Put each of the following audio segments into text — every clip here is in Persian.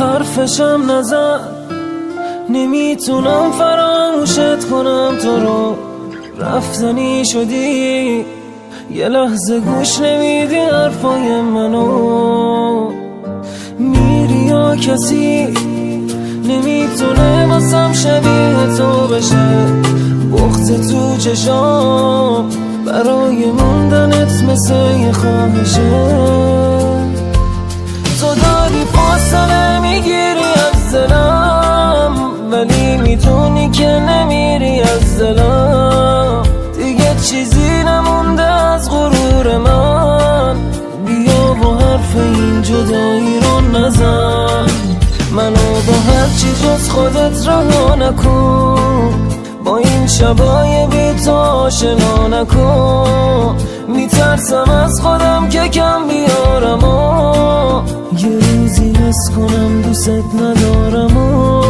حرفشم نزن، نمیتونم فراموشت کنم تو رو. رفتنی شدی، یه لحظه گوش نمیدی حرفای منو. میری یا کسی نمیتونه واسم شبیه تو بشه. بغض تو چشام برای موندنت مثل یه خواهشه. تو داری فاصله میگیری از دلم، ولی میدونی که نمیری از دلم. دیگه چیزی نمونده از غرور من. بیا با حرف این جدایی رو نزن، منو با هر چی جز خودت رها نکن. با این شبای بی تو آشنا نکن. میترسم از خودم که کم بیارم و یه روزی حس کنم دوست ندارم و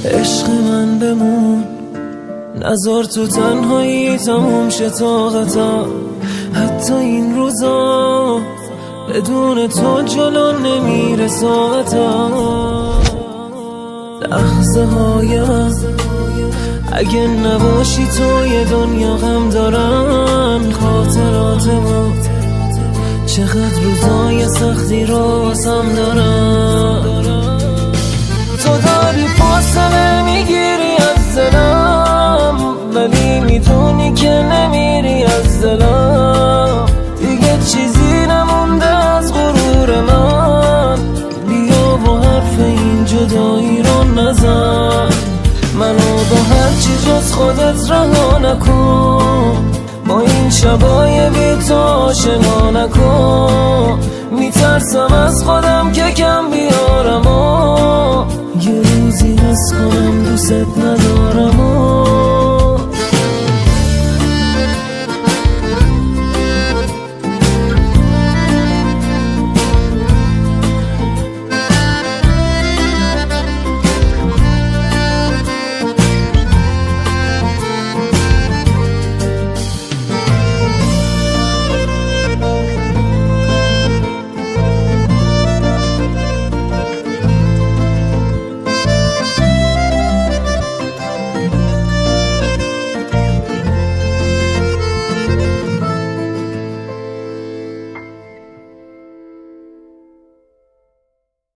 عشق من بمون، نذار تو تنهایی تموم شه طاقتم. حتی این روزا بدون تو جلو نمیره ساعتم. لحظه هایم اگه نباشی تو یه دنیا غم دارن. خاطرات ما چقدر روزای سختی رو واسم دارن. تو داری فاصله میگیری از دلم، ولی میدونی که نمیری از دلم. دیگه چیزی نمونده از غرور من. بیا با حرف این جدایی رو نزن، منو با هر چی جز خودت رها نکن. با این شبای بی تو آشنا نکن. میترسم از خودم که کم بیارم و یه روزی حس کنم دوست ندارم.